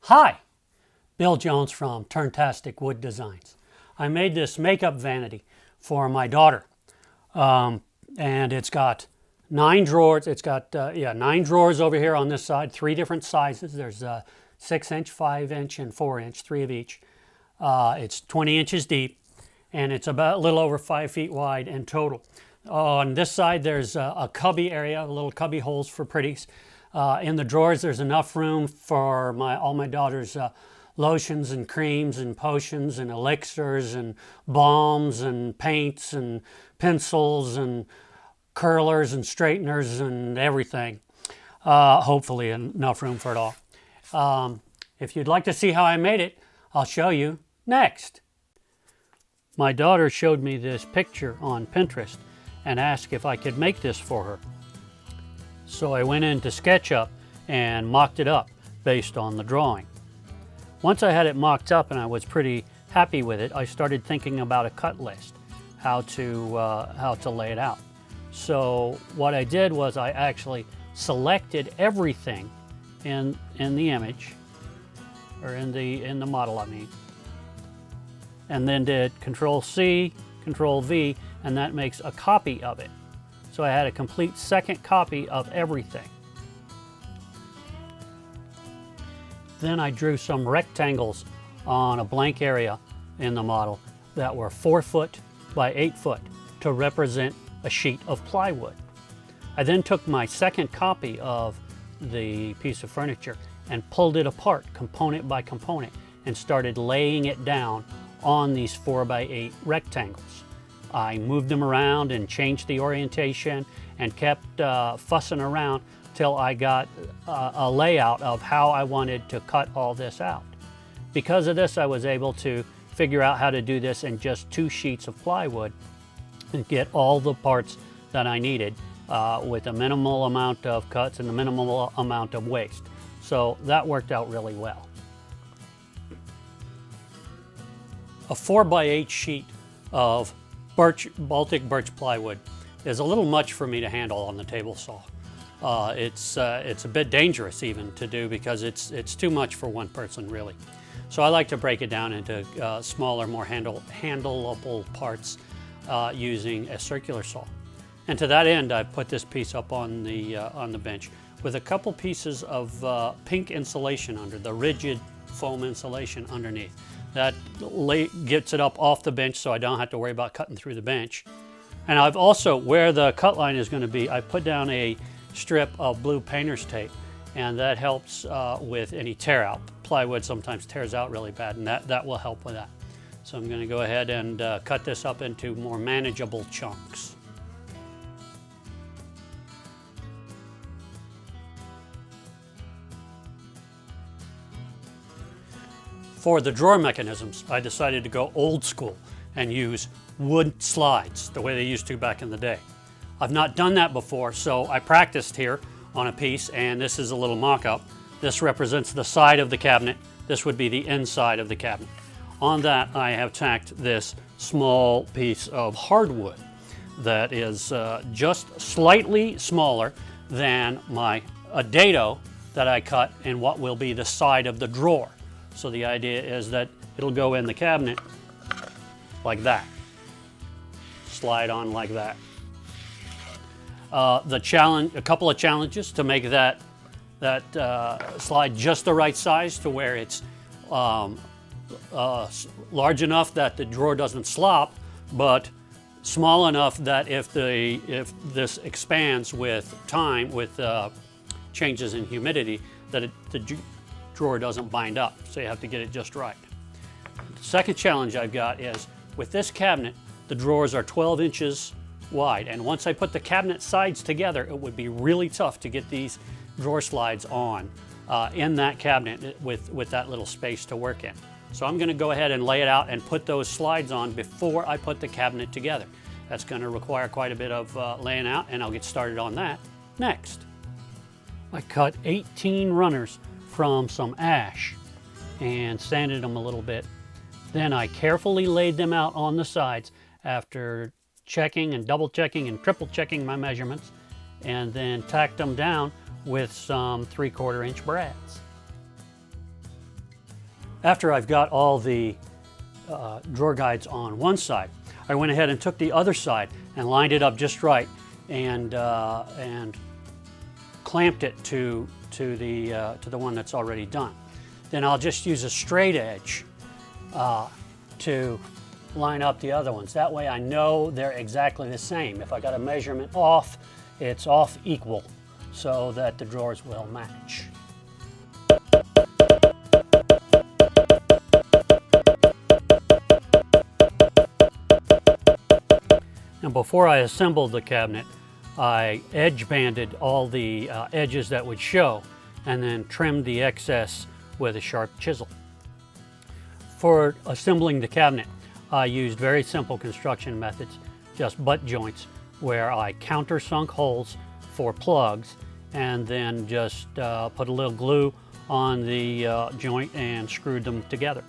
Hi, Bill Jones from Turntastic Wood Designs. I made this makeup vanity for my daughter, and it's got 9 drawers. It's got 9 drawers over here on this side, 3 different sizes. There's 6-inch, 5-inch, and 4-inch, 3 of each. It's 20 inches deep, and it's about a little over 5 feet wide in total. On this side, there's a cubby area, little cubby holes for pretties. In the drawers, there's enough room for all my daughter's lotions and creams and potions and elixirs and balms and paints and pencils and curlers and straighteners and everything. Hopefully enough room for it all. If you'd like to see how I made it, I'll show you next. My daughter showed me this picture on Pinterest and asked if I could make this for her. So I went into SketchUp and mocked it up based on the drawing. Once I had it mocked up and I was pretty happy with it, I started thinking about a cut list, how to lay it out. So what I did was I actually selected everything in the image, or in the model, I mean, and then did Control-C, Control-V, and that makes a copy of it. So I had a complete second copy of everything. Then I drew some rectangles on a blank area in the model that were 4 foot by 8 foot to represent a sheet of plywood. I then took my second copy of the piece of furniture and pulled it apart component by component and started laying it down on these 4 by 8 rectangles. I moved them around and changed the orientation and kept fussing around till I got a layout of how I wanted to cut all this out. Because of this, I was able to figure out how to do this in just 2 sheets of plywood and get all the parts that I needed with a minimal amount of cuts and a minimal amount of waste. So that worked out really well. A 4 by 8 sheet of Baltic birch plywood is a little much for me to handle on the table saw. It's a bit dangerous even to do because it's too much for one person really. So I like to break it down into smaller, more handleable parts using a circular saw. And to that end, I put this piece up on the bench with a couple pieces of pink insulation under, the rigid foam insulation underneath. That gets it up off the bench so I don't have to worry about cutting through the bench. And I've also, where the cut line is going to be, I put down a strip of blue painter's tape, and that helps with any tear out. Plywood sometimes tears out really bad, and that will help with that. So I'm going to go ahead and cut this up into more manageable chunks. For the drawer mechanisms, I decided to go old school and use wood slides the way they used to back in the day. I've not done that before, so I practiced here on a piece, and this is a little mock-up. This represents the side of the cabinet. This would be the inside of the cabinet. On that, I have tacked this small piece of hardwood that is just slightly smaller than a dado that I cut in what will be the side of the drawer. So the idea is that it'll go in the cabinet like that, slide on like that. A couple of challenges to make that slide just the right size to where it's large enough that the drawer doesn't slop, but small enough that if this expands with time, with changes in humidity, that the drawer doesn't bind up, so you have to get it just right. The second challenge I've got is, with this cabinet, the drawers are 12 inches wide, and once I put the cabinet sides together, it would be really tough to get these drawer slides on in that cabinet with that little space to work in. So I'm going to go ahead and lay it out and put those slides on before I put the cabinet together. That's going to require quite a bit of laying out, and I'll get started on that next. I cut 18 runners from some ash and sanded them a little bit. Then I carefully laid them out on the sides after checking and double checking and triple checking my measurements, and then tacked them down with some 3/4 inch brads. After I've got all the drawer guides on one side, I went ahead and took the other side and lined it up just right, and clamped it to the one that's already done. Then I'll just use a straight edge to line up the other ones. That way I know they're exactly the same. If I got a measurement off, it's off equal so that the drawers will match. And before I assembled the cabinet, I edge banded all the edges that would show and then trimmed the excess with a sharp chisel. For assembling the cabinet, I used very simple construction methods, just butt joints, where I countersunk holes for plugs and then just put a little glue on the joint and screwed them together.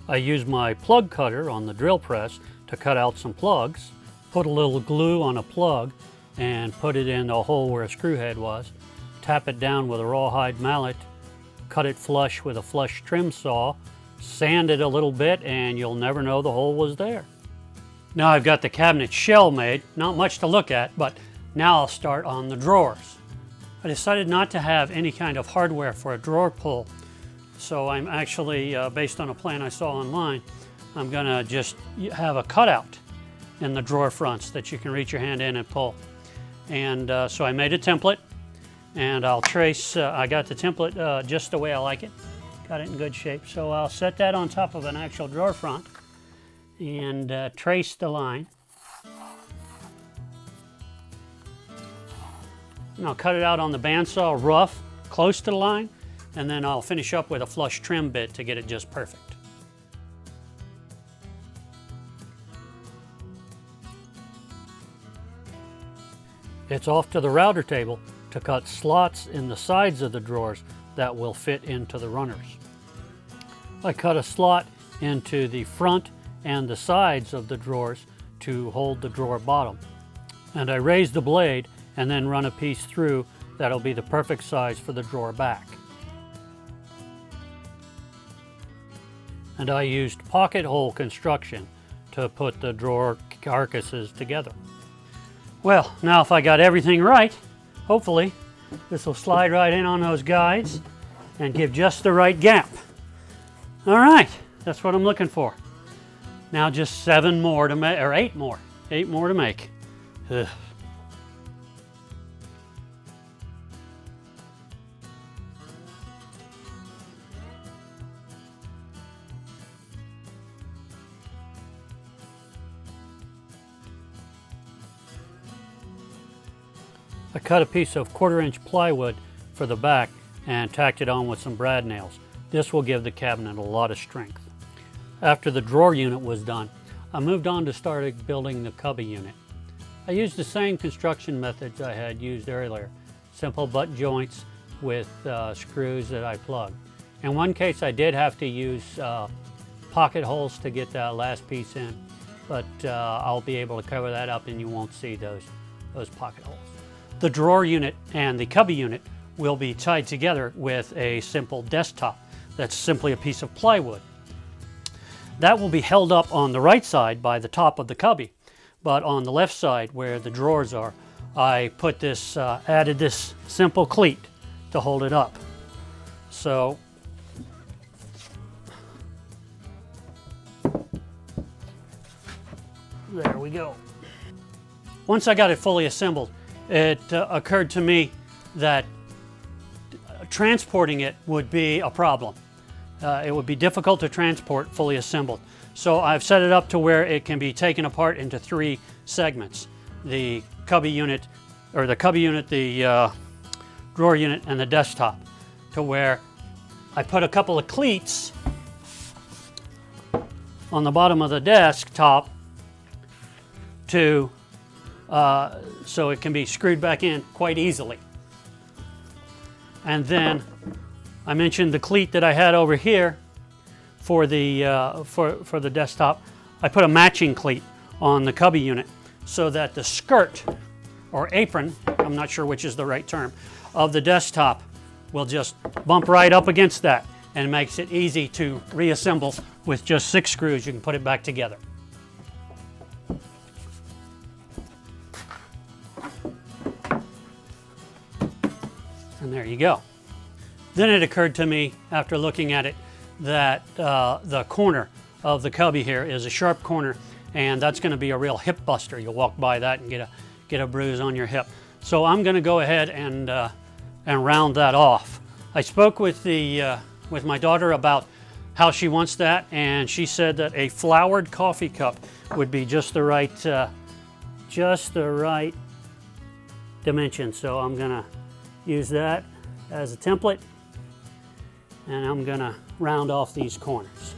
I used my plug cutter on the drill press to cut out some plugs, put a little glue on a plug and put it in the hole where a screw head was, tap it down with a rawhide mallet, cut it flush with a flush trim saw, sand it a little bit, and you'll never know the hole was there. Now I've got the cabinet shell made, not much to look at, but now I'll start on the drawers. I decided not to have any kind of hardware for a drawer pull, so I'm actually, based on a plan I saw online, I'm gonna just have a cutout in the drawer fronts that you can reach your hand in and pull. And so I made a template, and I'll trace, I got the template just the way I like it. Got it in good shape. So I'll set that on top of an actual drawer front and trace the line. And I'll cut it out on the bandsaw rough, close to the line, and then I'll finish up with a flush trim bit to get it just perfect. It's off to the router table to cut slots in the sides of the drawers that will fit into the runners. I cut a slot into the front and the sides of the drawers to hold the drawer bottom. And I raise the blade and then run a piece through that'll be the perfect size for the drawer back. And I used pocket hole construction to put the drawer carcasses together. Well, now if I got everything right, hopefully this will slide right in on those guides and give just the right gap. All right, that's what I'm looking for. Now just 7 more to make, or 8 more. 8 more to make. Ugh. I cut a piece of 1/4-inch plywood for the back and tacked it on with some brad nails. This will give the cabinet a lot of strength. After the drawer unit was done, I moved on to start building the cubby unit. I used the same construction methods I had used earlier, simple butt joints with screws that I plugged. In one case I did have to use pocket holes to get that last piece in, but I'll be able to cover that up and you won't see those pocket holes. The drawer unit and the cubby unit will be tied together with a simple desktop that's simply a piece of plywood. That will be held up on the right side by the top of the cubby, but on the left side where the drawers are, I put this, added this simple cleat to hold it up. So there we go. Once I got it fully assembled, it occurred to me that transporting it would be a problem. It would be difficult to transport fully assembled. So I've set it up to where it can be taken apart into 3 segments. The cubby unit, the drawer unit, and the desktop, to where I put a couple of cleats on the bottom of the desktop to so it can be screwed back in quite easily. And then I mentioned the cleat that I had over here for the for the desktop. I put a matching cleat on the cubby unit so that the skirt or apron, I'm not sure which is the right term, of the desktop will just bump right up against that and makes it easy to reassemble with just 6 screws. You can put it back together. And there you go. Then it occurred to me after looking at it that the corner of the cubby here is a sharp corner, and that's going to be a real hip buster. You'll walk by that and get a bruise on your hip. So I'm going to go ahead and round that off. I spoke with my daughter about how she wants that, and she said that a flowered coffee cup would be just the right dimension. So I'm going to use that as a template, and I'm going to round off these corners.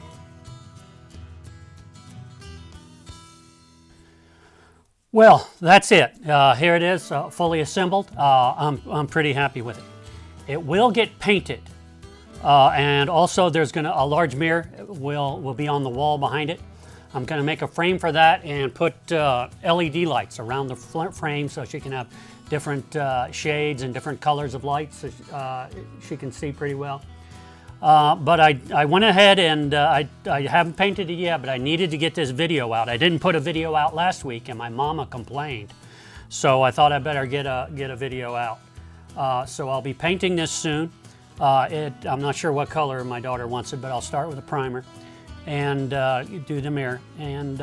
Well, that's it. Here it is, fully assembled. I'm pretty happy with it. It will get painted, and also there's a large mirror will be on the wall behind it. I'm going to make a frame for that and put LED lights around the frame so she can have different shades and different colors of lights so she can see pretty well. But I went ahead and I haven't painted it yet, but I needed to get this video out. I didn't put a video out last week and my mama complained. So I thought I better get a video out. So I'll be painting this soon. I'm not sure what color my daughter wants it, but I'll start with a primer and do the mirror. And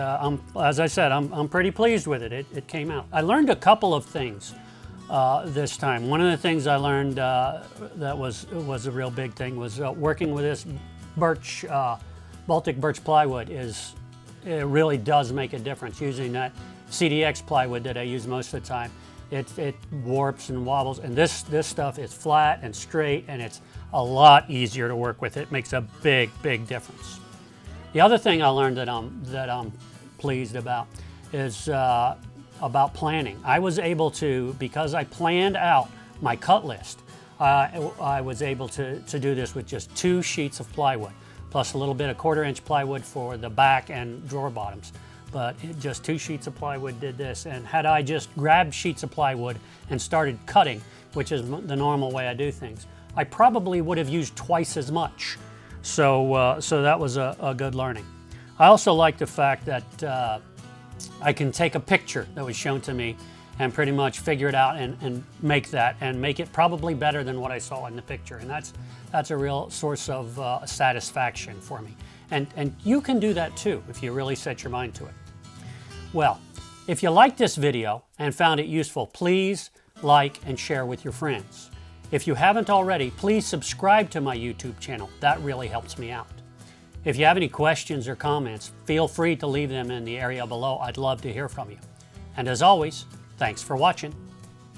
as I said, I'm pretty pleased with it. It came out. I learned a couple of things this time. One of the things I learned that was a real big thing was working with this birch, Baltic birch plywood. It really does make a difference. Using that CDX plywood that I use most of the time, it warps and wobbles, and this stuff is flat and straight, and it's a lot easier to work with. It makes a big difference. The other thing I learned that I'm pleased about is about planning. I was able to, because I planned out my cut list, I was able to do this with just 2 sheets of plywood, plus a little bit of 1/4 inch plywood for the back and drawer bottoms. But just 2 sheets of plywood did this. And had I just grabbed sheets of plywood and started cutting, which is the normal way I do things, I probably would have used twice as much. So that was a good learning. I also like the fact that I can take a picture that was shown to me and pretty much figure it out and make it probably better than what I saw in the picture. And that's a real source of satisfaction for me. And you can do that too if you really set your mind to it. Well, if you liked this video and found it useful, please like and share with your friends. If you haven't already, please subscribe to my YouTube channel. That really helps me out. If you have any questions or comments, feel free to leave them in the area below. I'd love to hear from you. And as always, thanks for watching.